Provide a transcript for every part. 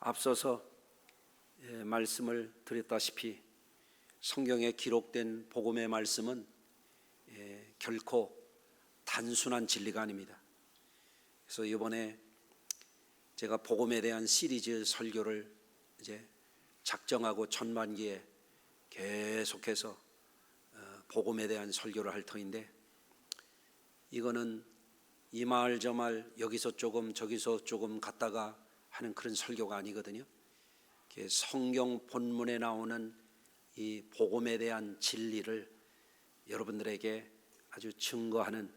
앞서서 말씀을 드렸다시피 성경에 기록된 복음의 말씀은 결코 단순한 진리가 아닙니다. 그래서 이번에 제가 복음에 대한 시리즈 설교를 이제 작정하고 전반기에 계속해서 복음에 대한 설교를 할 터인데, 이거는 이 말 저 말 여기서 조금 저기서 조금 갔다가 하는 그런 설교가 아니거든요. 성경 본문에 나오는 이 복음에 대한 진리를 여러분들에게 아주 증거하는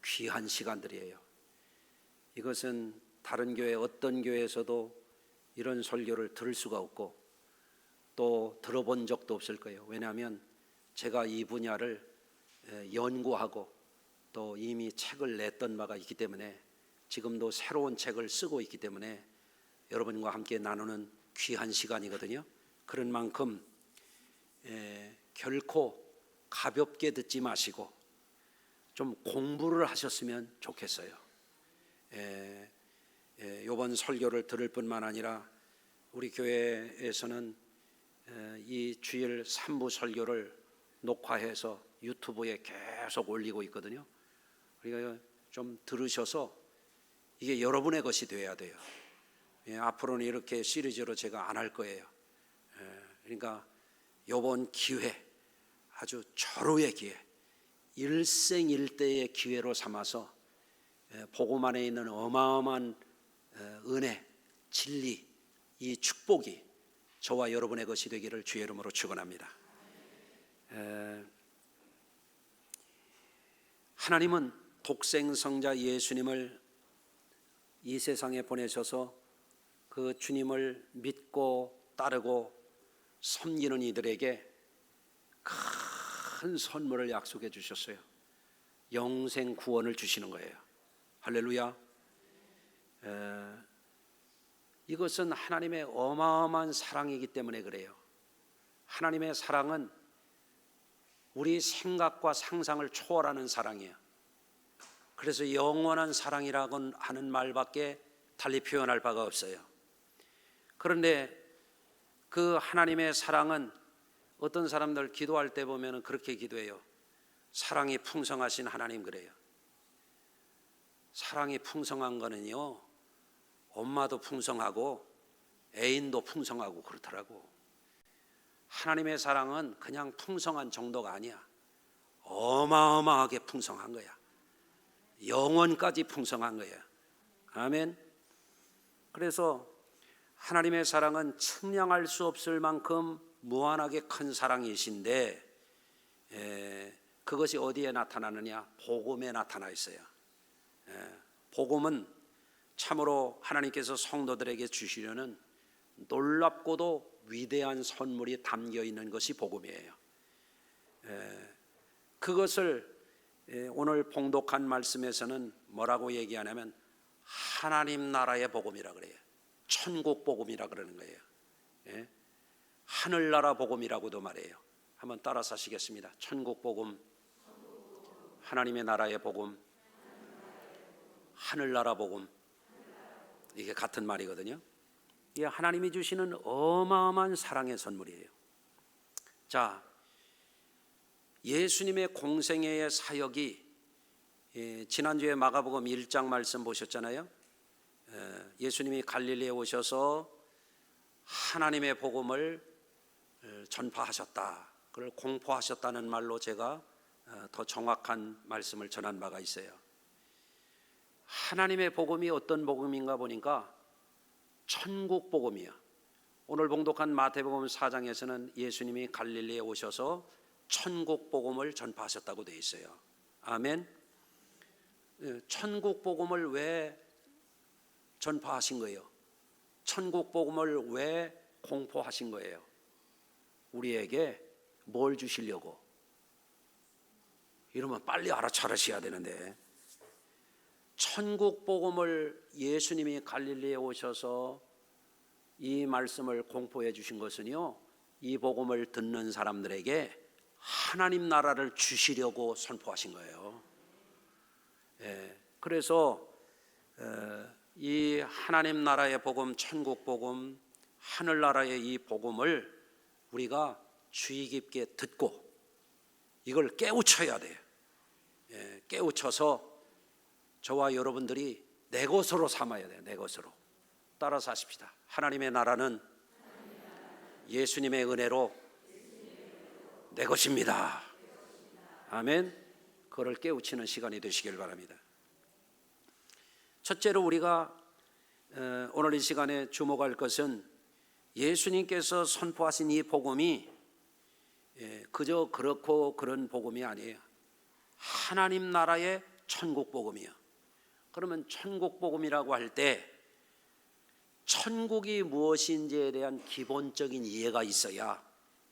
귀한 시간들이에요. 이것은 다른 교회 어떤 교회에서도 이런 설교를 들을 수가 없고 또 들어본 적도 없을 거예요. 왜냐하면 제가 이 분야를 연구하고 또 이미 책을 냈던 바가 있기 때문에, 지금도 새로운 책을 쓰고 있기 때문에 여러분과 함께 나누는 귀한 시간이거든요. 그런 만큼 결코 가볍게 듣지 마시고 좀 공부를 하셨으면 좋겠어요. 이번 설교를 들을 뿐만 아니라 우리 교회에서는 이 주일 3부 설교를 녹화해서 유튜브에 계속 올리고 있거든요. 그러니까 좀 들으셔서 이게 여러분의 것이 되어야 돼요. 앞으로는 이렇게 시리즈로 제가 안 할 거예요. 그러니까 이번 기회, 아주 절호의 기회, 일생일대의 기회로 삼아서 복음 안에 있는 어마어마한 은혜, 진리, 이 축복이 저와 여러분의 것이 되기를 주의 이름으로 축원합니다. 하나님은 독생성자 예수님을 이 세상에 보내셔서 그 주님을 믿고 따르고 섬기는 이들에게 큰 선물을 약속해 주셨어요. 영생 구원을 주시는 거예요. 할렐루야. 이것은 하나님의 어마어마한 사랑이기 때문에 그래요. 하나님의 사랑은 우리 생각과 상상을 초월하는 사랑이에요. 그래서 영원한 사랑이라고 하는 말밖에 달리 표현할 바가 없어요. 그런데 그 하나님의 사랑은 어떤 사람들 기도할 때 보면 그렇게 기도해요. 사랑이 풍성하신 하나님 그래요. 사랑이 풍성한 거는요, 엄마도 풍성하고 애인도 풍성하고 그렇더라고. 하나님의 사랑은 그냥 풍성한 정도가 아니야. 어마어마하게 풍성한 거야. 영원까지 풍성한 거야. 아멘. 그래서 하나님의 사랑은 측량할 수 없을 만큼 무한하게 큰 사랑이신데, 그것이 어디에 나타나느냐? 복음에 나타나 있어요. 복음은 참으로 하나님께서 성도들에게 주시려는 놀랍고도 위대한 선물이 담겨 있는 것이 복음이에요. 그것을 오늘 봉독한 말씀에서는 뭐라고 얘기하냐면 하나님 나라의 복음이라 그래요. 천국 복음이라 그러는 거예요. 하늘나라 복음이라고도 말해요. 한번 따라서 하시겠습니다. 천국 복음, 하나님의 나라의 복음, 하늘나라 복음. 이게 같은 말이거든요. 이게 하나님이 주시는 어마어마한 사랑의 선물이에요. 자, 예수님의 공생애의 사역이 지난주에 마가복음 1장 말씀 보셨잖아요. 예수님이 갈릴리에 오셔서 하나님의 복음을 전파하셨다, 그걸 공포하셨다는 말로 제가 더 정확한 말씀을 전한 바가 있어요. 하나님의 복음이 어떤 복음인가 보니까 천국 복음이야. 오늘 봉독한 마태복음 4장에서는 예수님이 갈릴리에 오셔서 천국 복음을 전파하셨다고 되어 있어요. 아멘. 천국 복음을 왜 전파하신 거예요? 천국 복음을 왜 공포하신 거예요? 우리에게 뭘 주시려고? 이러면 빨리 알아차리셔야 되는데, 천국 복음을 예수님이 갈릴리에 오셔서 이 말씀을 공포해 주신 것은요, 이 복음을 듣는 사람들에게 하나님 나라를 주시려고 선포하신 거예요. 그래서 이 하나님 나라의 복음, 천국 복음, 하늘나라의 이 복음을 우리가 주의 깊게 듣고 이걸 깨우쳐야 돼요. 깨우쳐서 저와 여러분들이 내 것으로 삼아야 돼요. 내 것으로. 따라서 하십시다. 하나님의 나라는 예수님의 은혜로 내 것입니다. 아멘. 그걸 깨우치는 시간이 되시길 바랍니다. 첫째로 우리가 오늘 이 시간에 주목할 것은 예수님께서 선포하신 이 복음이 그저 그렇고 그런 복음이 아니에요. 하나님 나라의 천국 복음이요. 그러면 천국 복음이라고 할 때 천국이 무엇인지에 대한 기본적인 이해가 있어야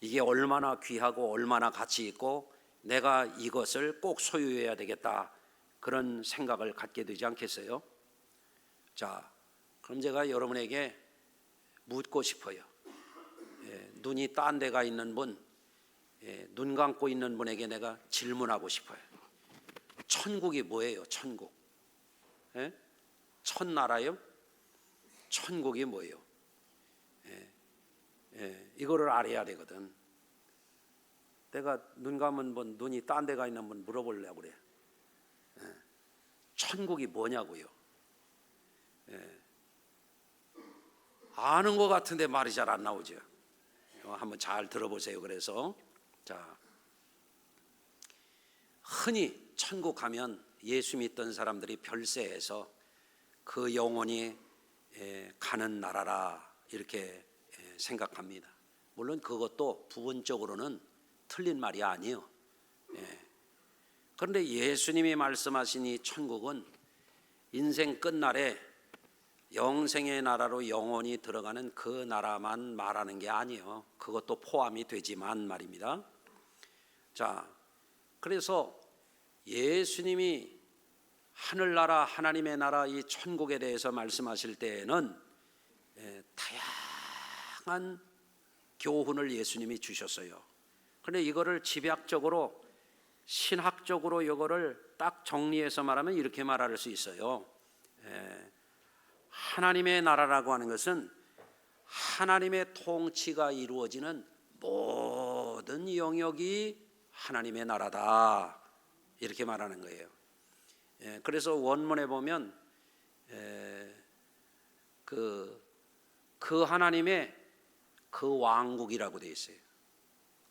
이게 얼마나 귀하고 얼마나 가치 있고 내가 이것을 꼭 소유해야 되겠다, 그런 생각을 갖게 되지 않겠어요? 자, 그럼 제가 여러분에게 묻고 싶어요. 눈이 딴 데가 있는 분, 눈 감고 있는 분에게 내가 질문하고 싶어요. 천국이 뭐예요? 천국. 천나라요? 천국이 뭐예요? 이거를 알아야 되거든. 내가 눈 감은 분, 눈이 딴 데가 있는 분 물어보려고 그래. 천국이 뭐냐고요? 아는 것 같은데 말이 잘 안 나오죠. 한번 잘 들어보세요. 그래서 자, 흔히 천국 가면 예수 믿던 사람들이 별세해서 그 영혼이 가는 나라라 이렇게 생각합니다. 물론 그것도 부분적으로는 틀린 말이 아니에요. 그런데 예수님이 말씀하신 이 천국은 인생 끝날에 영생의 나라로 영혼이 들어가는 그 나라만 말하는 게 아니에요. 그것도 포함이 되지만 말입니다. 자, 그래서 예수님이 하늘나라, 하나님의 나라, 이 천국에 대해서 말씀하실 때에는 다양한 교훈을 예수님이 주셨어요. 그런데 이거를 집약적으로 신학적으로 이거를 딱 정리해서 말하면 이렇게 말할 수 있어요. 하나님의 나라라고 하는 것은 하나님의 통치가 이루어지는 모든 영역이 하나님의 나라다, 이렇게 말하는 거예요. 그래서 원문에 보면 그 하나님의 그 왕국이라고 되어 있어요.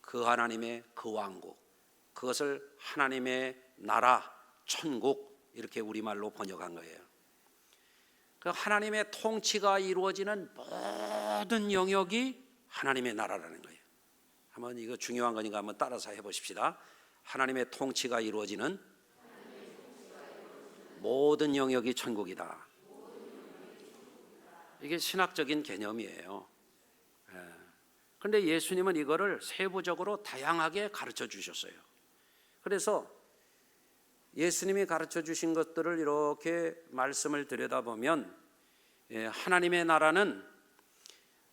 그 하나님의 그 왕국, 그것을 하나님의 나라, 천국, 이렇게 우리말로 번역한 거예요. 그 하나님의 통치가 이루어지는 모든 영역이 하나님의 나라라는 거예요. 한번 이거 중요한 거니까 한번 따라서 해보십시다. 하나님의 통치가 이루어지는 모든 영역이 천국이다. 이게 신학적인 개념이에요. 그런데 예수님은 이거를 세부적으로 다양하게 가르쳐 주셨어요. 그래서 예수님이 가르쳐 주신 것들을 이렇게 말씀을 들여다보면 하나님의 나라는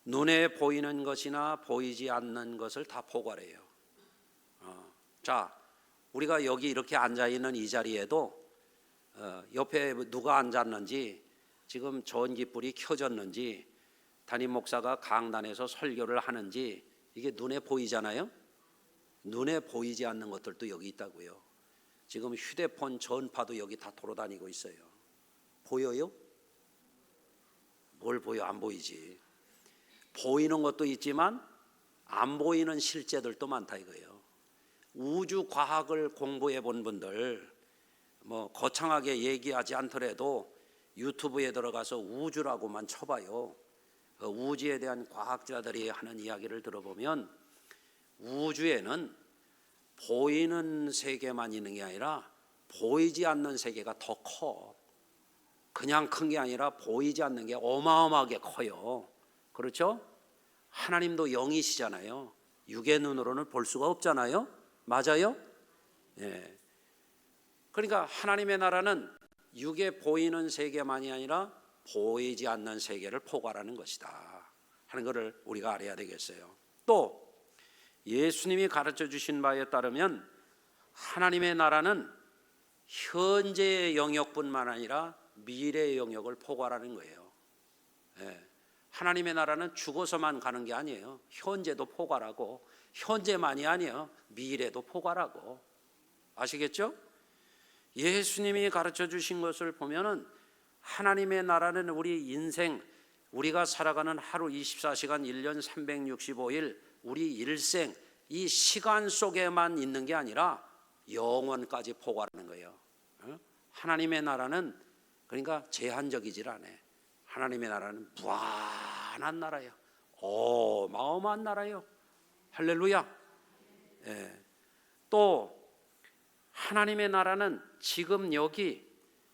눈에 보이는 것이나 보이지 않는 것을 다 포괄해요. 자, 우리가 여기 이렇게 앉아있는 이 자리에도 옆에 누가 앉았는지, 지금 전깃불이 켜졌는지, 담임 목사가 강단에서 설교를 하는지, 이게 눈에 보이잖아요. 눈에 보이지 않는 것들도 여기 있다고요. 지금 휴대폰 전파도 여기 다 돌아다니고 있어요. 보여요? 뭘 보여? 안 보이지. 보이는 것도 있지만 안 보이는 실제들도 많다 이거예요. 우주 과학을 공부해 본 분들, 뭐 거창하게 얘기하지 않더라도 유튜브에 들어가서 우주라고만 쳐봐요. 그 우주에 대한 과학자들이 하는 이야기를 들어보면 우주에는 보이는 세계만 있는 게 아니라 보이지 않는 세계가 더 커. 그냥 큰 게 아니라 보이지 않는 게 어마어마하게 커요. 그렇죠? 하나님도 영이시잖아요. 육의 눈으로는 볼 수가 없잖아요. 맞아요? 예. 그러니까 하나님의 나라는 육에 보이는 세계만이 아니라 보이지 않는 세계를 포괄하는 것이다 하는 것을 우리가 알아야 되겠어요. 또 예수님이 가르쳐 주신 바에 따르면 하나님의 나라는 현재의 영역뿐만 아니라 미래의 영역을 포괄하는 거예요. 예. 하나님의 나라는 죽어서만 가는 게 아니에요. 현재도 포괄하고, 현재만이 아니에요. 미래도 포괄하고. 아시겠죠? 예수님이 가르쳐 주신 것을 보면은 하나님의 나라는 우리 인생, 우리가 살아가는 하루 24시간 1년 365일 우리 일생 이 시간 속에만 있는 게 아니라 영원까지 포괄하는 거예요. 하나님의 나라는 그러니까 제한적이질 않아요. 하나님의 나라는 무한한 나라예요. 어마어마한 나라예요. 할렐루야. 예. 또 하나님의 나라는 지금 여기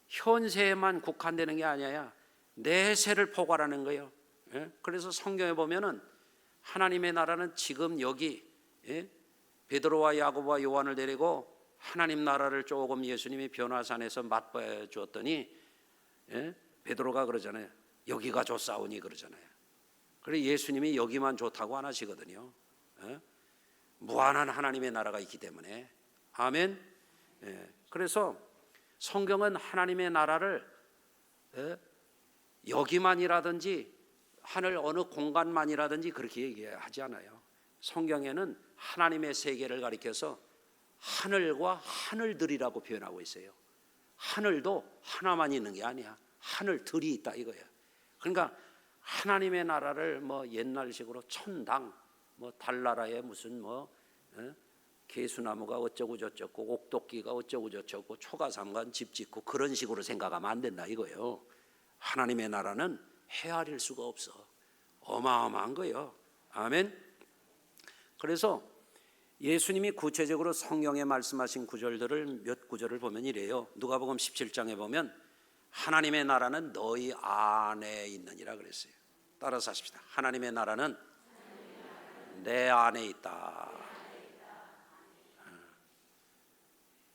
현세에만 국한되는 게 아니야. 내세를 포괄하는 거예요. 예? 그래서 성경에 보면은 하나님의 나라는 지금 여기, 예? 베드로와 야고보와 요한을 데리고 하나님 나라를 조금 예수님이 변화산에서 맛보여 주었더니, 예? 베드로가 그러잖아요. 여기가 좋사오니 그러잖아요. 그래서 예수님이 여기만 좋다고 안 하시거든요. 예? 무한한 하나님의 나라가 있기 때문에. 아멘. 예. 그래서 성경은 하나님의 나라를, 예? 여기만이라든지 하늘 어느 공간만이라든지 그렇게 얘기하지 않아요. 성경에는 하나님의 세계를 가리켜서 하늘과 하늘들이라고 표현하고 있어요. 하늘도 하나만 있는 게 아니야. 하늘들이 있다 이거야. 그러니까 하나님의 나라를 뭐 옛날식으로 천당, 뭐 달나라에 무슨 뭐 개수나무가 어쩌고 저쩌고 옥토끼가 어쩌고 저쩌고 초가삼간 집 짓고 그런 식으로 생각하면 안 된다 이거예요. 하나님의 나라는 헤아릴 수가 없어. 어마어마한 거예요. 아멘. 그래서 예수님이 구체적으로 성경에 말씀하신 구절들을 몇 구절을 보면 이래요. 누가복음 17장에 보면 하나님의 나라는 너희 안에 있느니라 그랬어요. 따라서 하십시다. 하나님의 나라는 내 안에 있다.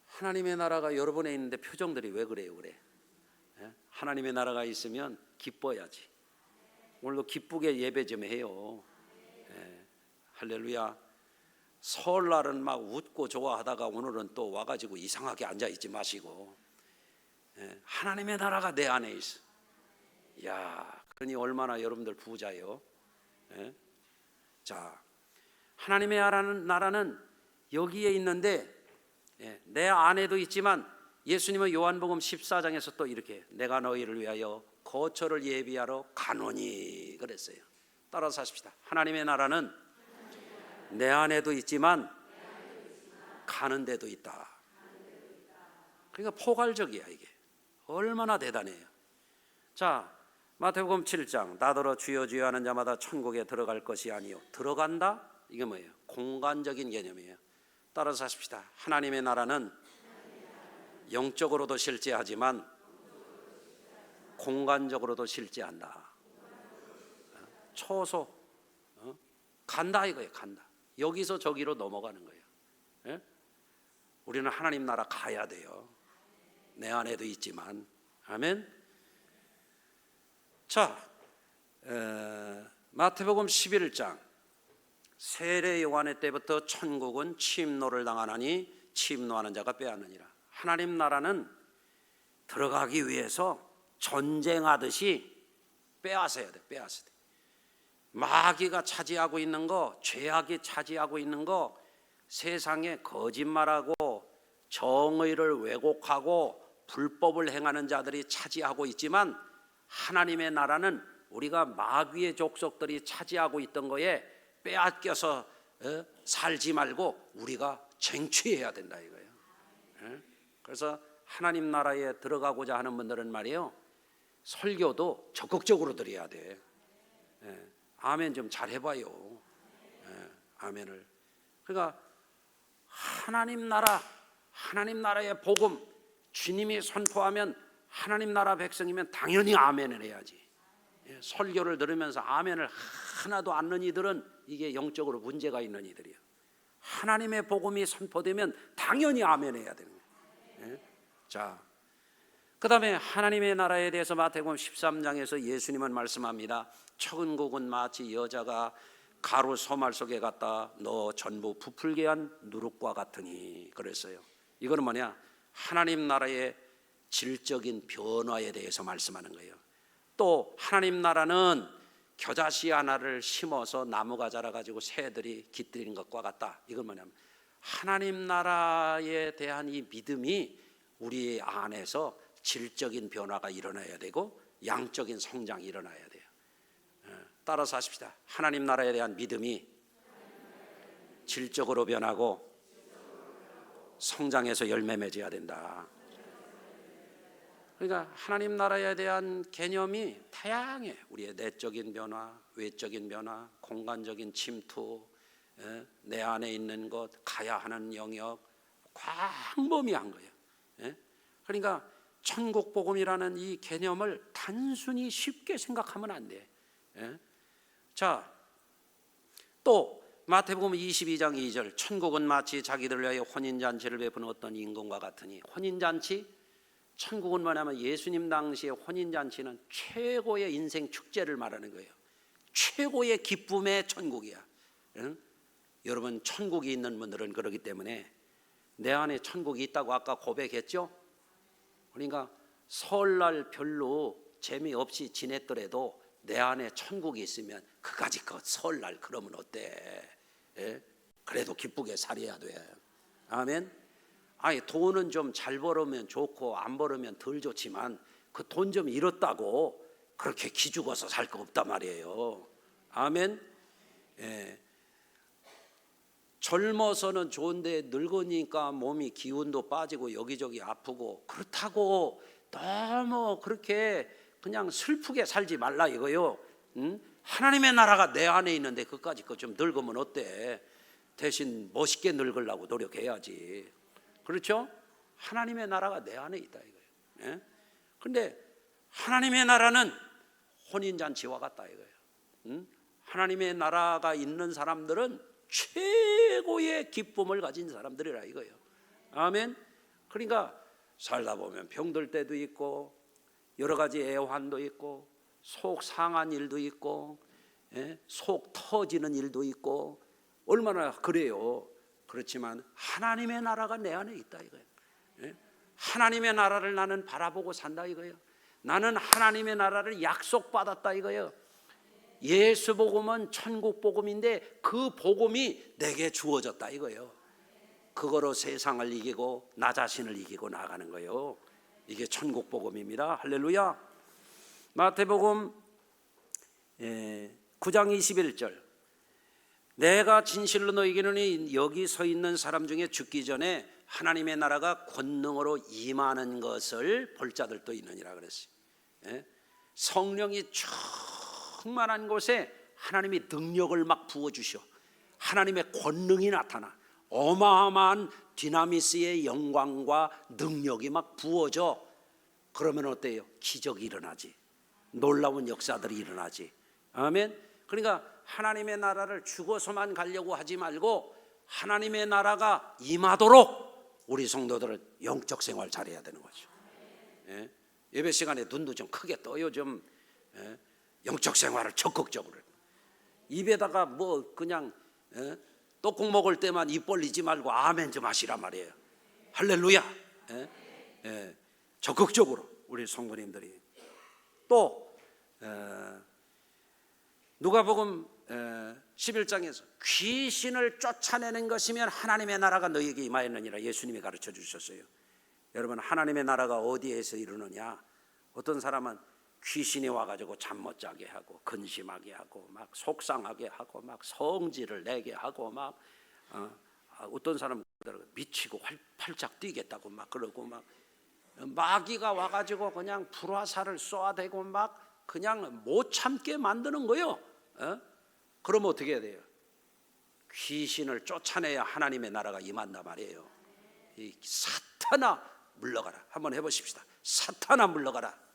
하나님의 나라가 여러분에 있는데 표정들이 왜 그래요? 그래. 하나님의 나라가 있으면 기뻐야지. 오늘도 기쁘게 예배 좀 해요. 할렐루야. 설날은 막 웃고 좋아하다가 오늘은 또 와가지고 이상하게 앉아있지 마시고, 하나님의 나라가 내 안에 있어. 야, 그러니 얼마나 여러분들 부자예요. 자, 하나님의 나라는 여기에 있는데, 내 안에도 있지만 예수님은 요한복음 14장에서 또 이렇게 내가 너희를 위하여 거처를 예비하러 가노니 그랬어요. 따라서 하십시다. 하나님의 나라는 내 안에도 있지만 가는 데도 있다. 그러니까 포괄적이야 이게. 얼마나 대단해요. 자, 마태복음 7장 나더러 주여 주여 하는 자마다 천국에 들어갈 것이 아니요. 들어간다? 이게 뭐예요? 공간적인 개념이에요. 따라서 하십시다. 하나님의 나라는 영적으로도 실제하지만 공간적으로도 실제한다. 초소 간다 이거예요. 간다. 여기서 저기로 넘어가는 거예요. 우리는 하나님 나라 가야 돼요. 내 안에도 있지만. 아멘. 자, 마태복음 11장 세례 요한의 때부터 천국은 침노를 당하나니 침노하는 자가 빼앗느니라. 하나님 나라는 들어가기 위해서 전쟁하듯이 빼앗아야 돼. 빼앗아야 돼. 마귀가 차지하고 있는 거, 죄악이 차지하고 있는 거, 세상에 거짓말하고 정의를 왜곡하고 불법을 행하는 자들이 차지하고 있지만 하나님의 나라는 우리가 마귀의 족속들이 차지하고 있던 거에 빼앗겨서 살지 말고 우리가 쟁취해야 된다 이거예요. 그래서 하나님 나라에 들어가고자 하는 분들은 말이에요, 설교도 적극적으로 드려야 돼. 아멘 좀 잘 해봐요. 아멘을. 그러니까 하나님 나라의 복음 주님이 선포하면 하나님 나라 백성이면 당연히 아멘을 해야지. 설교를 들으면서 아멘을 하나도 안 넣는 이들은 이게 영적으로 문제가 있는 이들이에요. 하나님의 복음이 선포되면 당연히 아멘 해야 되는 거예요. 자, 그 다음에 하나님의 나라에 대해서 마태복음 13장에서 예수님은 말씀합니다. 천국은 마치 여자가 가루 소말 속에 갖다 넣어 전부 부풀게 한 누룩과 같으니 그랬어요. 이거는 뭐냐? 하나님 나라의 질적인 변화에 대해서 말씀하는 거예요. 또 하나님 나라는 겨자씨 하나를 심어서 나무가 자라가지고 새들이 깃들이는 것과 같다. 이건 뭐냐면 하나님 나라에 대한 이 믿음이 우리 안에서 질적인 변화가 일어나야 되고 양적인 성장이 일어나야 돼요. 따라서 하십시다. 하나님 나라에 대한 믿음이 질적으로 변하고 성장해서 열매 맺어야 된다. 그러니까 하나님 나라에 대한 개념이 다양해. 우리의 내적인 변화, 외적인 변화, 공간적인 침투, 내 안에 있는 것, 가야 하는 영역, 광범위한 거예요. 그러니까 천국 복음이라는 이 개념을 단순히 쉽게 생각하면 안 돼. 자, 또 마태복음 22장 2절, 천국은 마치 자기들을 위하여 혼인잔치를 베푸는 어떤 임금과 같으니. 혼인잔치, 천국은 뭐냐면 예수님 당시에 혼인잔치는 최고의 인생 축제를 말하는 거예요. 최고의 기쁨의 천국이야. 여러분, 천국이 있는 분들은 그러기 때문에 내 안에 천국이 있다고 아까 고백했죠. 그러니까 설날 별로 재미없이 지냈더라도 내 안에 천국이 있으면 그까짓 것 설날 그러면 어때? 그래도 기쁘게 살아야 돼. 아멘. 아니, 돈은 좀 잘 벌으면 좋고 안 벌으면 덜 좋지만 그 돈 좀 잃었다고 그렇게 기죽어서 살 거 없단 말이에요. 아멘. 젊어서는 좋은데 늙으니까 몸이 기운도 빠지고 여기저기 아프고 그렇다고 너무 그렇게 그냥 슬프게 살지 말라 이거요. 하나님의 나라가 내 안에 있는데 그까짓 거 좀 늙으면 어때? 대신 멋있게 늙으려고 노력해야지. 그렇죠? 하나님의 나라가 내 안에 있다 이거예요. 그런데 하나님의 나라는 혼인잔치와 같다 이거예요. 하나님의 나라가 있는 사람들은 최고의 기쁨을 가진 사람들이라 이거예요. 아멘. 그러니까 살다 보면 병들 때도 있고 여러 가지 애환도 있고 속 상한 일도 있고 속 터지는 일도 있고 얼마나 그래요. 그렇지만 하나님의 나라가 내 안에 있다 이거예요. 하나님의 나라를 나는 바라보고 산다 이거예요. 나는 하나님의 나라를 약속받았다 이거예요. 예수 복음은 천국 복음인데 그 복음이 내게 주어졌다 이거예요. 그거로 세상을 이기고 나 자신을 이기고 나가는 거예요. 이게 천국 복음입니다. 할렐루야. 마태복음 9장 21절, 내가 진실로 너희에게 이르노니 여기 서 있는 사람 중에 죽기 전에 하나님의 나라가 권능으로 임하는 것을 볼 자들도 있느니라 그랬어요. 성령이 충만한 곳에 하나님이 능력을 막 부어주셔. 하나님의 권능이 나타나. 어마어마한 디나미스의 영광과 능력이 막 부어져. 그러면 어때요? 기적이 일어나지. 놀라운 역사들이 일어나지. 아멘. 그러니까 하나님의 나라를 죽어서만 가려고 하지 말고 하나님의 나라가 임하도록 우리 성도들은 영적 생활 잘해야 되는 거죠. 예배 시간에 눈도 좀 크게 떠요. 좀 영적 생활을 적극적으로. 입에다가 뭐 그냥 떡국 먹을 때만 입 벌리지 말고 아멘 좀 하시란 말이에요. 할렐루야. 적극적으로 우리 성도님들이. 또 누가복음 11장에서 귀신을 쫓아내는 것이면 하나님의 나라가 너희에게 임하였느니라 예수님이 가르쳐 주셨어요. 여러분, 하나님의 나라가 어디에서 이루느냐? 어떤 사람은 귀신이 와가지고 잠 못 자게 하고 근심하게 하고 막 속상하게 하고 막 성질을 내게 하고 막 어떤 사람은 미치고 활짝 뛰겠다고 막 그러고 막 마귀가 와가지고 그냥 불화살을 쏘아대고 막 그냥 못 참게 만드는 거예요. 그러면 어떻게 해야 돼요? 귀신을 쫓아내야 하나님의 나라가 임한단 말이에요. 이 사탄아 물러가라. 한번 해보십시다. 사탄아 물러가라.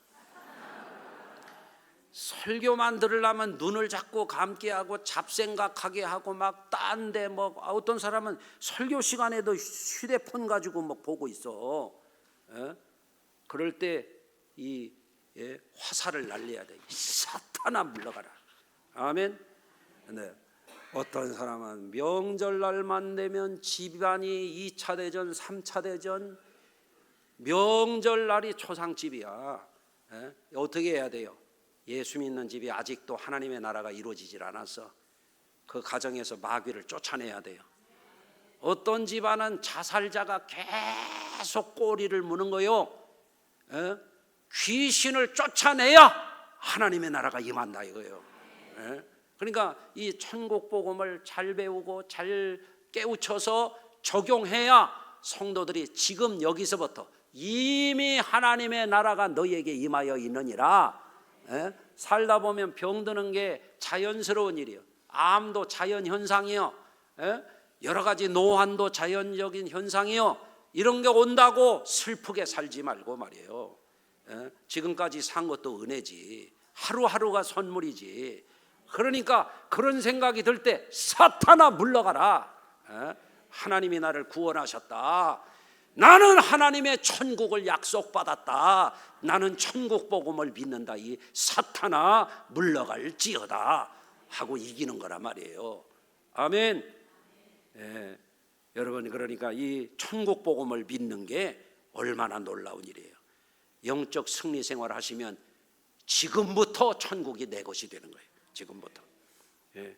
설교만 들으려면 눈을 자꾸 감게 하고 잡생각하게 하고 막 딴 데 뭐 어떤 사람은 설교 시간에도 휴대폰 가지고 막 보고 있어. 그럴 때 이 화살을 날려야 돼. 사탄아 물러가라. 아멘. 네. 어떤 사람은 명절날만 되면 집안이 2차 대전, 3차 대전, 명절날이 초상집이야. 예? 어떻게 해야 돼요? 예수 믿는 집이 아직도 하나님의 나라가 이루어지질 않았어. 그 가정에서 마귀를 쫓아내야 돼요. 어떤 집안은 자살자가 계속 꼬리를 무는 거요. 예? 귀신을 쫓아내야 하나님의 나라가 임한다 이거예요. 예? 그러니까 이 천국 복음을 잘 배우고 잘 깨우쳐서 적용해야 성도들이 지금 여기서부터 이미 하나님의 나라가 너희에게 임하여 있느니라. 예? 살다 보면 병드는 게 자연스러운 일이에요. 암도 자연현상이요. 예? 여러 가지 노환도 자연적인 현상이요. 이런 게 온다고 슬프게 살지 말고 말이에요. 예? 지금까지 산 것도 은혜지. 하루하루가 선물이지. 그러니까 그런 생각이 들 때 사탄아 물러가라. 예? 하나님이 나를 구원하셨다. 나는 하나님의 천국을 약속받았다. 나는 천국 복음을 믿는다. 이 사탄아 물러갈지어다 하고 이기는 거란 말이에요. 아멘. 예, 여러분 그러니까 이 천국 복음을 믿는 게 얼마나 놀라운 일이에요. 영적 승리 생활 하시면 지금부터 천국이 내 것이 되는 거예요. 지금부터. 예.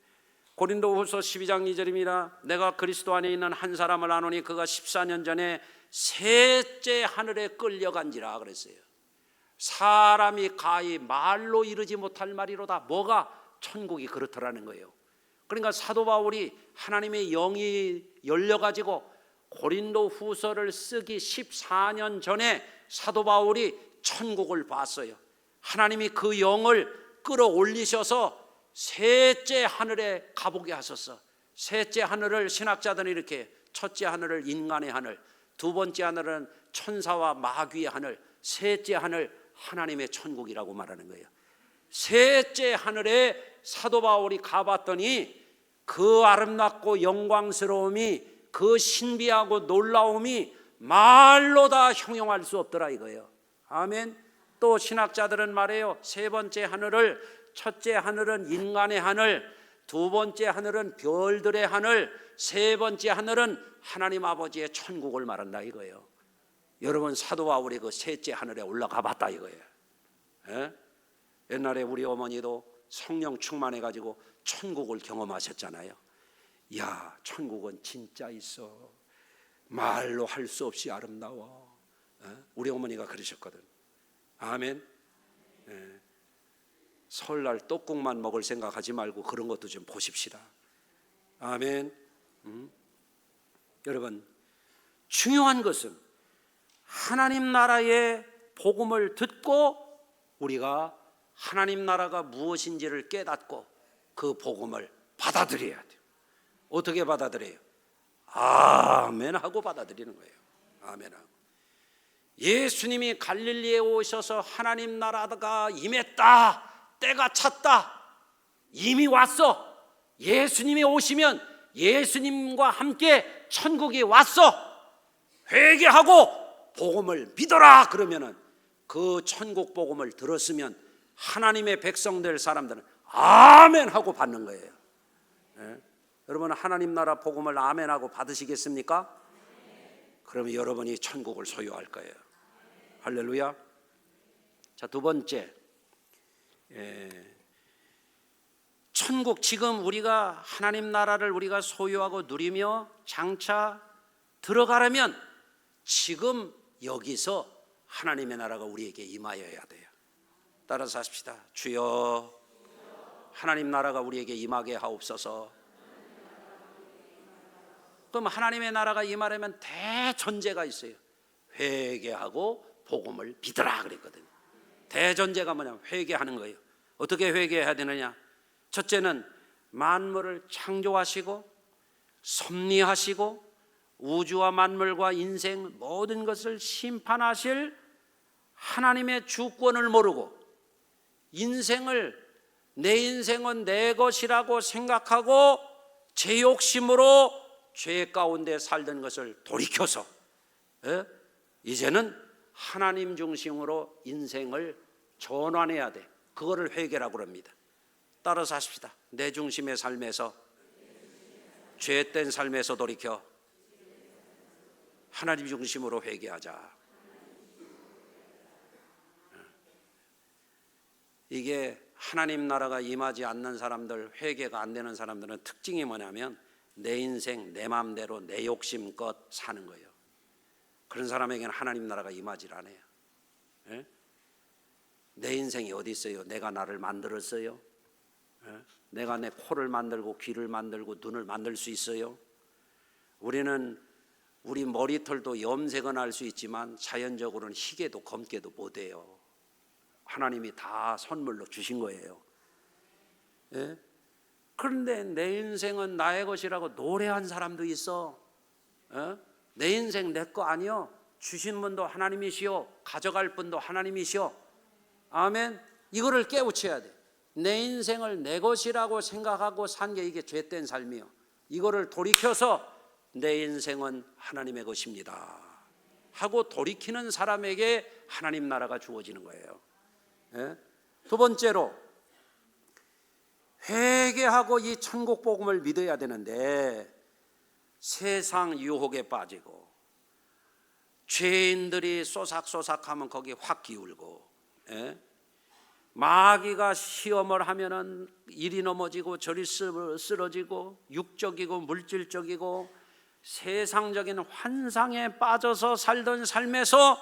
고린도후서 12장 2절입니다. 내가 그리스도 안에 있는 한 사람을 아노니 그가 14년 전에 셋째 하늘에 끌려간지라 그랬어요. 사람이 가히 말로 이르지 못할 말이로다. 뭐가? 천국이 그렇더라는 거예요. 그러니까 사도 바울이 하나님의 영이 열려가지고 고린도 후서를 쓰기 14년 전에 사도 바울이 천국을 봤어요. 하나님이 그 영을 끌어올리셔서 셋째 하늘에 가보게 하셨어. 셋째 하늘을 신학자들은 이렇게, 첫째 하늘을 인간의 하늘, 두 번째 하늘은 천사와 마귀의 하늘, 셋째 하늘 하나님의 천국이라고 말하는 거예요. 셋째 하늘에 사도 바울이 가봤더니 그 아름답고 영광스러움이, 그 신비하고 놀라움이 말로 다 형용할 수 없더라 이거예요. 아멘. 또 신학자들은 말해요. 세 번째 하늘을, 첫째 하늘은 인간의 하늘, 두 번째 하늘은 별들의 하늘, 세 번째 하늘은 하나님 아버지의 천국을 말한다 이거예요. 여러분 사도 바울이 그 셋째 하늘에 올라가 봤다 이거예요. 예? 옛날에 우리 어머니도 성령 충만해가지고 천국을 경험하셨잖아요. 야, 천국은 진짜 있어. 말로 할 수 없이 아름다워. 우리 어머니가 그러셨거든. 아멘. 설날 떡국만 먹을 생각하지 말고 그런 것도 좀 보십시다. 아멘. 여러분, 중요한 것은 하나님 나라의 복음을 듣고 우리가 하나님 나라가 무엇인지를 깨닫고 그 복음을 받아들여야 돼요. 어떻게 받아들여요? 아멘 하고 받아들이는 거예요. 아멘 하고. 예수님이 갈릴리에 오셔서 하나님 나라가 임했다. 때가 찼다. 이미 왔어. 예수님이 오시면 예수님과 함께 천국이 왔어. 회개하고 복음을 믿어라. 그러면은 그 천국 복음을 들었으면 하나님의 백성될 사람들은 아멘 하고 받는 거예요. 예? 여러분 하나님 나라 복음을 아멘 하고 받으시겠습니까? 그러면 여러분이 천국을 소유할 거예요. 할렐루야. 자, 두 번째, 천국, 지금 우리가 하나님 나라를 우리가 소유하고 누리며 장차 들어가려면 지금 여기서 하나님의 나라가 우리에게 임하여야 돼요. 따라서 하십시다. 주여, 하나님 나라가 우리에게 임하게 하옵소서. 그럼 하나님의 나라가 임하려면 대전제가 있어요. 회개하고 복음을 믿으라 그랬거든요. 대전제가 뭐냐면 회개하는 거예요. 어떻게 회개해야 되느냐? 첫째는 만물을 창조하시고 섭리하시고 우주와 만물과 인생 모든 것을 심판하실 하나님의 주권을 모르고 내 인생은 내 것이라고 생각하고 제 욕심으로 죄 가운데 살던 것을 돌이켜서 이제는 하나님 중심으로 인생을 전환해야 돼. 그거를 회개라고 합니다. 따라서 하십시다. 내 중심의 삶에서, 죄된 삶에서 돌이켜 하나님 중심으로 회개하자. 이게 하나님 나라가 임하지 않는 사람들, 회개가 안 되는 사람들은 특징이 뭐냐면 내 인생 내 마음대로 내 욕심껏 사는 거예요. 그런 사람에게는 하나님 나라가 임하지 않아요. 예? 내 인생이 어디 있어요? 내가 나를 만들었어요? 예? 내가 내 코를 만들고 귀를 만들고 눈을 만들 수 있어요? 우리는 우리 머리털도 염색은 할 수 있지만 자연적으로는 희게도 검게도 못해요. 하나님이 다 선물로 주신 거예요. 예? 그런데 내 인생은 나의 것이라고 노래한 사람도 있어. 예? 내 인생 내 거 아니요. 주신 분도 하나님이시오. 가져갈 분도 하나님이시오. 아멘. 이거를 깨우쳐야 돼. 내 인생을 내 것이라고 생각하고 산 게 이게 죄된 삶이요. 이거를 돌이켜서 내 인생은 하나님의 것입니다 하고 돌이키는 사람에게 하나님 나라가 주어지는 거예요. 예? 두 번째로 회개하고 이 천국 복음을 믿어야 되는데 세상 유혹에 빠지고 죄인들이 쏘삭쏘삭하면 거기에 확 기울고, 예? 마귀가 시험을 하면은 이리 넘어지고 저리 쓰러지고 육적이고 물질적이고 세상적인 환상에 빠져서 살던 삶에서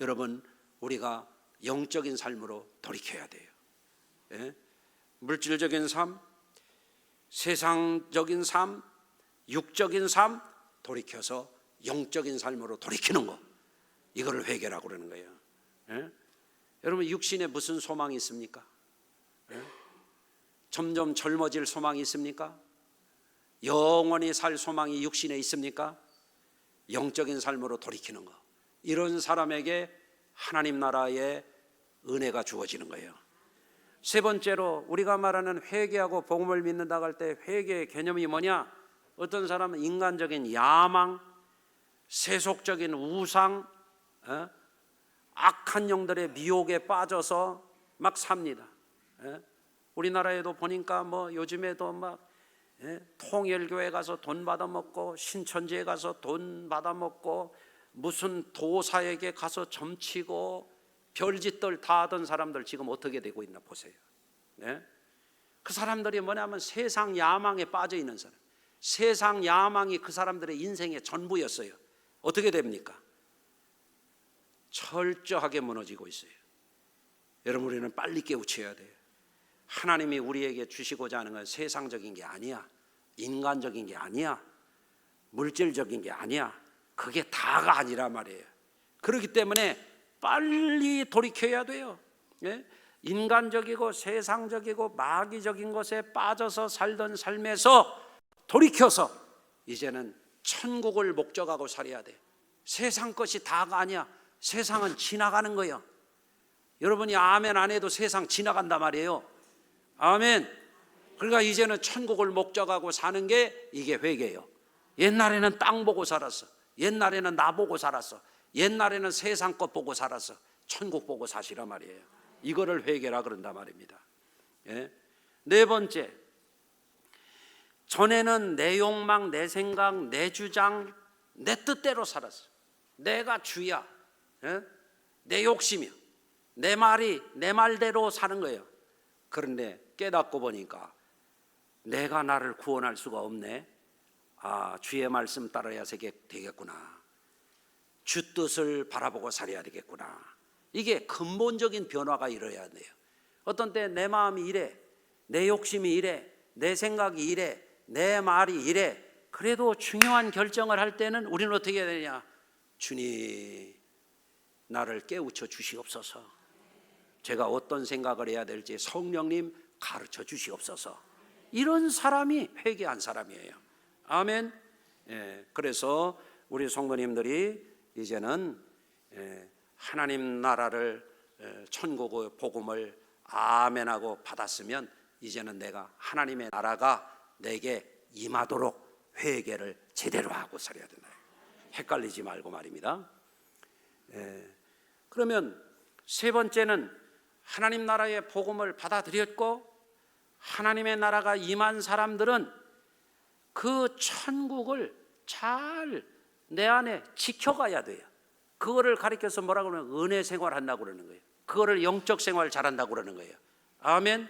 여러분 우리가 영적인 삶으로 돌이켜야 돼요. 예? 물질적인 삶, 세상적인 삶, 육적인 삶 돌이켜서 영적인 삶으로 돌이키는 거, 이거를 회개라고 그러는 거예요. 예? 여러분 육신에 무슨 소망이 있습니까? 예? 점점 젊어질 소망이 있습니까? 영원히 살 소망이 육신에 있습니까? 영적인 삶으로 돌이키는 거, 이런 사람에게 하나님 나라의 은혜가 주어지는 거예요. 세 번째로 우리가 말하는 회개하고 복음을 믿는다고 할 때 회개의 개념이 뭐냐? 어떤 사람은 인간적인 야망, 세속적인 우상, 악한 영들의 미혹에 빠져서 막 삽니다. 우리나라에도 보니까 뭐 요즘에도 막 통일교회 가서 돈 받아먹고 신천지에 가서 돈 받아먹고 무슨 도사에게 가서 점치고 별짓들 다 하던 사람들 지금 어떻게 되고 있나 보세요. 그 사람들이 뭐냐면 세상 야망에 빠져 있는 사람, 세상 야망이 그 사람들의 인생의 전부였어요. 어떻게 됩니까? 철저하게 무너지고 있어요. 여러분 우리는 빨리 깨우쳐야 돼요. 하나님이 우리에게 주시고자 하는 건 세상적인 게 아니야, 인간적인 게 아니야, 물질적인 게 아니야. 그게 다가 아니란 말이에요. 그렇기 때문에 빨리 돌이켜야 돼요. 인간적이고 세상적이고 마귀적인 것에 빠져서 살던 삶에서 돌이켜서 이제는 천국을 목적하고 살아야 돼. 세상 것이 다가 아니야. 세상은 지나가는 거예요. 여러분이 아멘 안 해도 세상 지나간단 말이에요. 아멘. 그러니까 이제는 천국을 목적하고 사는 게 이게 회개예요. 옛날에는 땅 보고 살았어. 옛날에는 나 보고 살았어. 옛날에는 세상 것 보고 살았어. 천국 보고 사시란 말이에요. 이거를 회개라 그런단 말입니다. 네 번째, 전에는 내 욕망, 내 생각, 내 주장, 내 뜻대로 살았어. 내가 주야. 내 욕심이야. 내 말이 내 말대로 사는 거예요. 그런데 깨닫고 보니까 내가 나를 구원할 수가 없네. 아, 주의 말씀 따라야 되겠구나. 주 뜻을 바라보고 살아야 되겠구나. 이게 근본적인 변화가 일어나야 돼요. 어떤 때 내 마음이 이래, 내 욕심이 이래, 내 생각이 이래, 내 말이 이래. 그래도 중요한 결정을 할 때는 우리는 어떻게 해야 되냐? 주님, 나를 깨우쳐 주시옵소서. 제가 어떤 생각을 해야 될지 성령님 가르쳐 주시옵소서. 이런 사람이 회개한 사람이에요. 아멘. 그래서 우리 성도님들이 이제는 하나님 나라를, 천국의 복음을 아멘하고 받았으면 이제는 내가 하나님의 나라가 내게 임하도록 회개를 제대로 하고 살아야 된다. 헷갈리지 말고 말입니다. 그러면 세 번째는 하나님 나라의 복음을 받아들였고 하나님의 나라가 임한 사람들은 그 천국을 잘 내 안에 지켜가야 돼요. 그거를 가리켜서 뭐라고 그러면 은혜 생활한다고 그러는 거예요. 그거를 영적 생활 잘한다고 그러는 거예요. 아멘.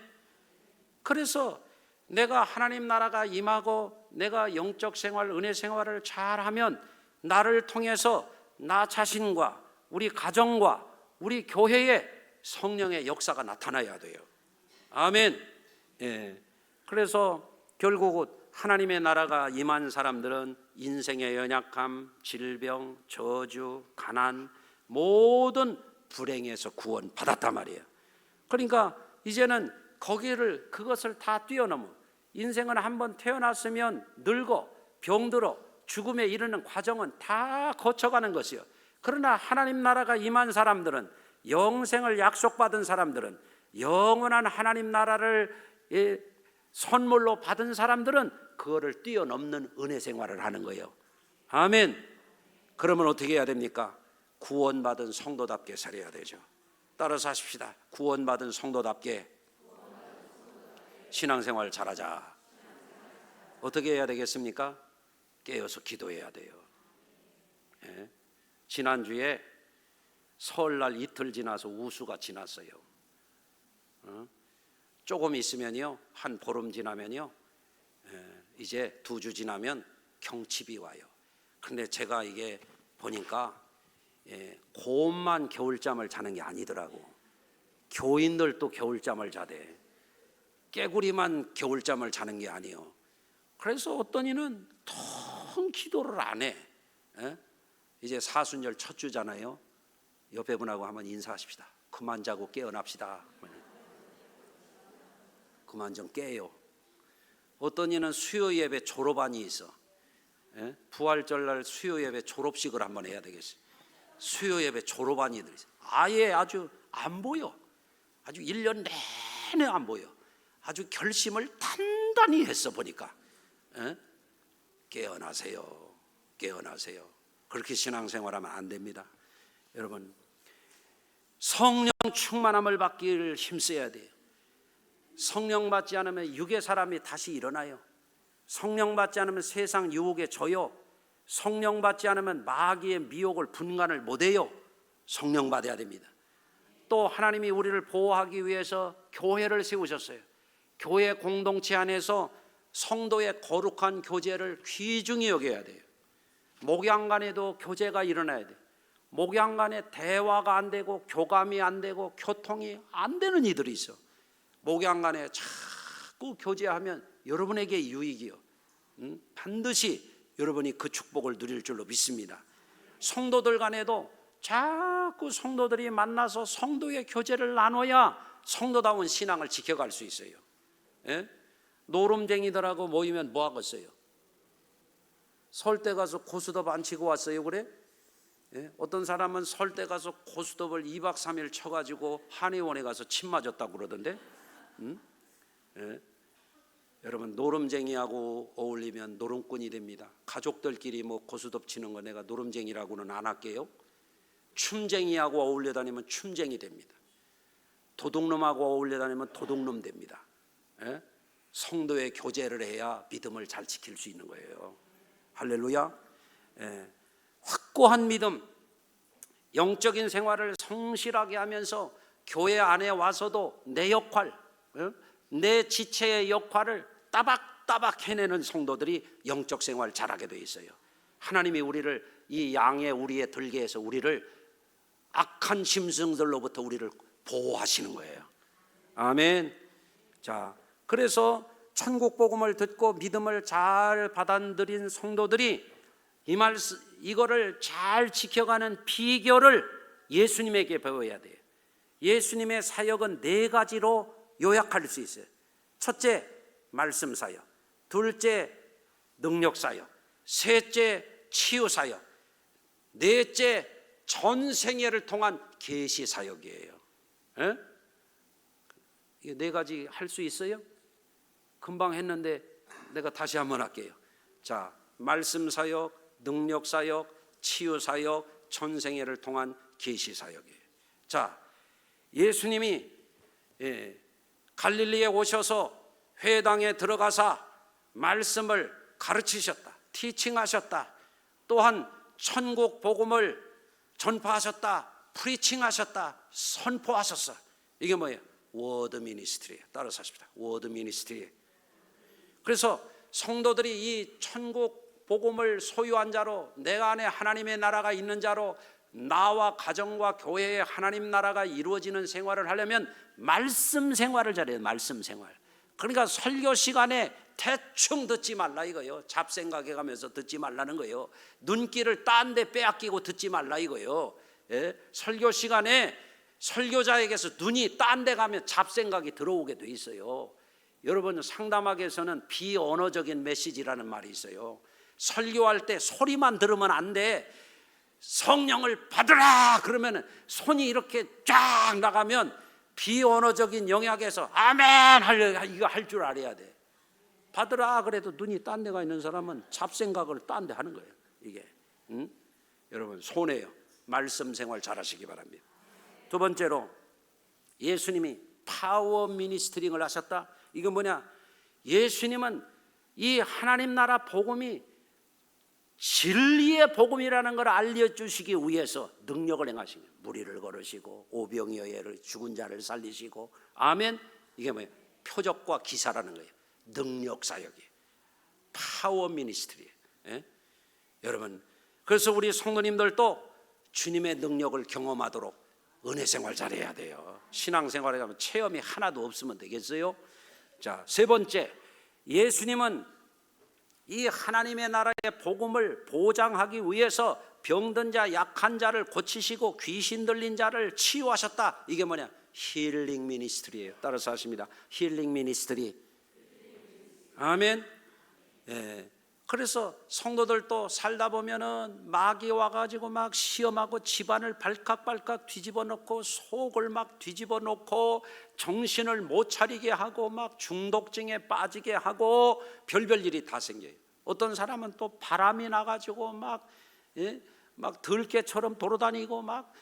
그래서 내가 하나님 나라가 임하고 내가 영적 생활, 은혜 생활을 잘하면 나를 통해서 나 자신과 우리 가정과 우리 교회에 성령의 역사가 나타나야 돼요. 아멘. 예. 그래서 결국은 하나님의 나라가 임한 사람들은 인생의 연약함, 질병, 저주, 가난, 모든 불행에서 구원받았단 말이에요. 그러니까 이제는 그것을 다 뛰어넘어. 인생은 한번 태어났으면 늙어, 병들어, 죽음에 이르는 과정은 다 거쳐가는 것이요. 그러나 하나님 나라가 임한 사람들은, 영생을 약속받은 사람들은, 영원한 하나님 나라를 선물로 받은 사람들은 그거를 뛰어넘는 은혜 생활을 하는 거예요. 아멘. 그러면 어떻게 해야 됩니까? 구원받은 성도답게 살아야 되죠. 따라서 하십시다. 구원받은 성도답게 신앙생활 잘하자. 어떻게 해야 되겠습니까? 깨어서 기도해야 돼요. 예. 지난주에 설날 이틀 지나서 우수가 지났어요. 조금 있으면요, 한 보름 지나면요, 이제 2주 지나면 경칩이 와요. 그런데 제가 이게 보니까 곰만 겨울잠을 자는 게 아니더라고. 교인들도 겨울잠을 자대. 깨구리만 겨울잠을 자는 게 아니에요. 그래서 어떤 이는 통 기도를 안 해. 이제 사순절 첫 주잖아요. 옆에 분하고 한번 인사하십시다. 그만 자고 깨어납시다. 그만 좀 깨요. 어떤 이는 수요 예배 졸업안이 있어. 부활절날 수요 예배 졸업식을 한번 해야 되겠어요. 수요 예배 졸업안이 있어. 아예 아주 안 보여. 아주 1년 내내 안 보여. 아주 결심을 단단히 했어 보니까. 깨어나세요. 깨어나세요. 그렇게 신앙생활하면 안 됩니다. 여러분, 성령 충만함을 받기를 힘써야 돼요. 성령 받지 않으면 육의 사람이 다시 일어나요. 성령 받지 않으면 세상 유혹에 져요. 성령 받지 않으면 마귀의 미혹을 분간을 못해요. 성령 받아야 됩니다. 또 하나님이 우리를 보호하기 위해서 교회를 세우셨어요. 교회 공동체 안에서 성도의 거룩한 교제를 귀중히 여겨야 돼요. 목양간에도 교제가 일어나야 돼요. 목양간에 대화가 안 되고 교감이 안 되고 교통이 안 되는 이들이 있어. 목양간에 자꾸 교제하면 여러분에게 유익이요. 반드시 여러분이 그 축복을 누릴 줄로 믿습니다. 성도들 간에도 자꾸 성도들이 만나서 성도의 교제를 나눠야 성도다운 신앙을 지켜갈 수 있어요. 예? 노름쟁이들하고 모이면 뭐 하겠어요? 설대 가서 고스톱 안 치고 왔어요 그래? 예? 어떤 사람은 설대 가서 고스톱을 2박 3일 쳐가지고 한의원에 가서 침 맞았다고 그러던데. 예? 여러분, 노름쟁이하고 어울리면 노름꾼이 됩니다. 가족들끼리 뭐 고스톱 치는 거 내가 노름쟁이라고는 안 할게요. 춤쟁이하고 어울려 다니면 춤쟁이 됩니다. 도둑놈하고 어울려 다니면 도둑놈 됩니다. 예? 성도의 교제를 해야 믿음을 잘 지킬 수 있는 거예요. 할렐루야. 예. 확고한 믿음, 영적인 생활을 성실하게 하면서 교회 안에 와서도 내 역할, 내 지체의 역할을 따박따박 해내는 성도들이 영적 생활 잘하게 돼 있어요. 하나님이 우리를 이 양의 우리에 들게 해서 우리를 악한 짐승들로부터 우리를 보호하시는 거예요. 아멘. 자, 그래서 천국 복음을 듣고 믿음을 잘 받아들인 성도들이 이거를 잘 지켜가는 비결을 예수님에게 배워야 돼요. 예수님의 사역은 4가지로 요약할 수 있어요. 첫째, 말씀 사역. 둘째, 능력 사역. 셋째, 치유 사역. 넷째, 전 생애를 통한 계시 사역이에요. 에? 이 4가지 할 수 있어요? 금방 했는데 내가 다시 한번 할게요. 자, 말씀 사역, 능력 사역, 치유 사역, 전 생애를 통한 계시 사역이에요. 자, 예수님이 갈릴리에 오셔서 회당에 들어가사 말씀을 가르치셨다, 티칭하셨다. 또한 천국 복음을 전파하셨다, 프리칭하셨다, 선포하셨어. 이게 뭐예요? 워드 미니스트리. 따라서 하십니다. 워드 미니스트리. 그래서 성도들이 이 천국 복음을 소유한 자로, 내가 안에 하나님의 나라가 있는 자로, 나와 가정과 교회의 하나님 나라가 이루어지는 생활을 하려면 말씀 생활을 잘해요. 말씀 생활. 그러니까 설교 시간에 대충 듣지 말라 이거예요. 잡생각해 가면서 듣지 말라는 거예요. 눈길을 딴 데 빼앗기고 듣지 말라 이거예요. 예? 설교 시간에 설교자에게서 눈이 딴 데 가면 잡생각이 들어오게 돼 있어요. 여러분, 상담학에서는 비언어적인 메시지라는 말이 있어요. 설교할 때 소리만 들으면 안 돼. 성령을 받으라 그러면 손이 이렇게 쫙 나가면 비언어적인 영역에서 아멘 이거 할 줄 알아야 돼. 받으라 그래도 눈이 딴 데가 있는 사람은 잡생각을 딴 데 하는 거예요. 이게 여러분, 손해요. 말씀 생활 잘하시기 바랍니다. 두 번째로, 예수님이 파워 미니스트링을 하셨다. 이건 뭐냐? 예수님은 이 하나님 나라 복음이 진리의 복음이라는 걸 알려주시기 위해서 능력을 행하신 거예요. 무리를 걸으시고 오병이어를 죽은 자를 살리시고, 아멘. 이게 뭐예요? 표적과 기사라는 거예요. 능력 사역이에요. 파워 미니스트리예요. 예? 여러분, 그래서 우리 성도님들도 주님의 능력을 경험하도록 은혜 생활 잘해야 돼요. 신앙 생활에 가면 체험이 하나도 없으면 되겠어요? 자, 세 번째, 예수님은 이 하나님의 나라의 복음을 보장하기 위해서 병든 자, 약한 자를 고치시고 귀신 들린 자를 치유하셨다. 이게 뭐냐? 힐링 미니스트리예요. 따라서 하십니다. 힐링 미니스트리. 아멘. 예. 그래서 성도들도 살다 보면은 마귀 와가지고 막 시험하고 집안을 발칵발칵 뒤집어 놓고 속을 막 뒤집어 놓고 정신을 못 차리게 하고 막 중독증에 빠지게 하고 별별 일이 다 생겨요. 어떤 사람은 또 바람이 나가지고 막 들개처럼 돌아다니고 막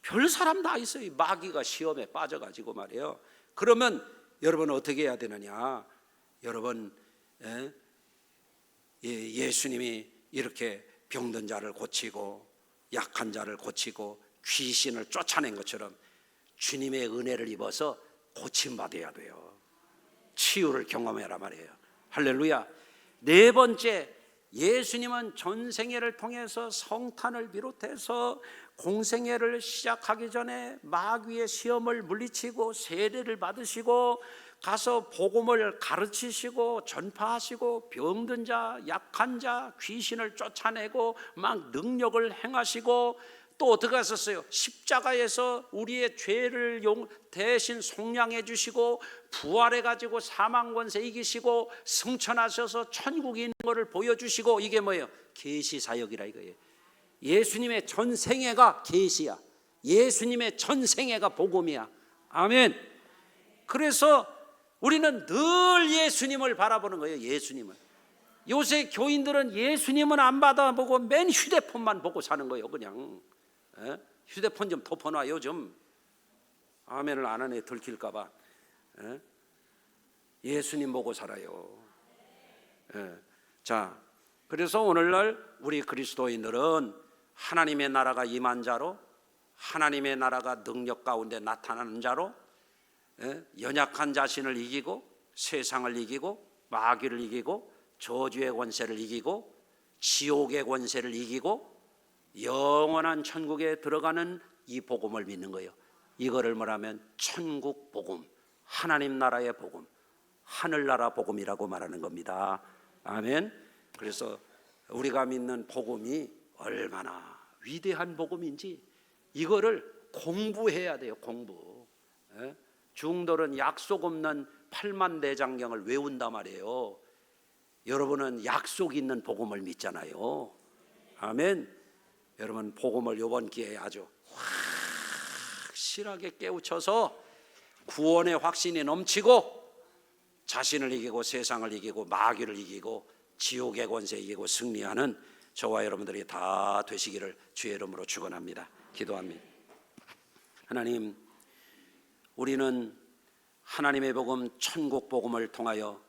별 사람 다 있어요. 마귀가 시험에 빠져가지고 말이에요. 그러면 여러분 어떻게 해야 되느냐? 여러분, 예수님이 이렇게 병든 자를 고치고 약한 자를 고치고 귀신을 쫓아낸 것처럼 주님의 은혜를 입어서 고침받아야 돼요. 치유를 경험해라 말이에요. 할렐루야. 네 번째, 예수님은 전생애를 통해서 성탄을 비롯해서 공생애를 시작하기 전에 마귀의 시험을 물리치고 세례를 받으시고 가서 복음을 가르치시고 전파하시고 병든 자, 약한 자, 귀신을 쫓아내고 막 능력을 행하시고 또 어떻게 하셨어요? 십자가에서 우리의 죄를 대신 속량해 주시고 부활해 가지고 사망 권세 이기시고 승천하셔서 천국에 있는 것을 보여주시고, 이게 뭐예요? 계시 사역이라 이거예요. 예수님의 전생애가 계시야. 예수님의 전생애가 복음이야. 아멘. 그래서 우리는 늘 예수님을 바라보는 거예요. 예수님을. 요새 교인들은 예수님은 안 받아보고 맨 휴대폰만 보고 사는 거예요. 그냥 휴대폰 좀 덮어놔요 좀. 아멘을 안 하네 들킬까 봐. 예수님 보고 살아요. 자, 그래서 오늘날 우리 그리스도인들은 하나님의 나라가 임한 자로, 하나님의 나라가 능력 가운데 나타나는 자로, 연약한 자신을 이기고 세상을 이기고 마귀를 이기고 저주의 권세를 이기고 지옥의 권세를 이기고 영원한 천국에 들어가는 이 복음을 믿는 거예요. 이거를 말하면 천국 복음, 하나님 나라의 복음, 하늘나라 복음이라고 말하는 겁니다. 아멘. 그래서 우리가 믿는 복음이 얼마나 위대한 복음인지 이거를 공부해야 돼요. 공부. 중들은 약속 없는 8만 대장경을 외운단 말이에요. 여러분은 약속 있는 복음을 믿잖아요. 아멘. 여러분, 복음을 이번 기회에 아주 확실하게 깨우쳐서 구원의 확신이 넘치고 자신을 이기고 세상을 이기고 마귀를 이기고 지옥의 권세 이기고 승리하는 저와 여러분들이 다 되시기를 주의 이름으로 축원합니다. 기도합니다. 하나님, 우리는 하나님의 복음, 천국 복음을 통하여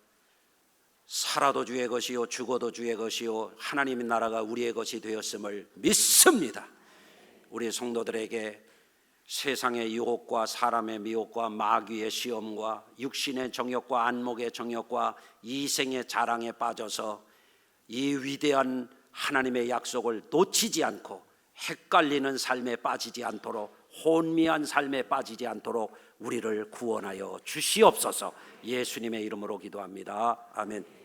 살아도 주의 것이요 죽어도 주의 것이요 하나님의 나라가 우리의 것이 되었음을 믿습니다. 우리 성도들에게 세상의 유혹과 사람의 미혹과 마귀의 시험과 육신의 정욕과 안목의 정욕과 이생의 자랑에 빠져서 이 위대한 하나님의 약속을 놓치지 않고 헷갈리는 삶에 빠지지 않도록, 혼미한 삶에 빠지지 않도록 우리를 구원하여 주시옵소서. 예수님의 이름으로 기도합니다. 아멘.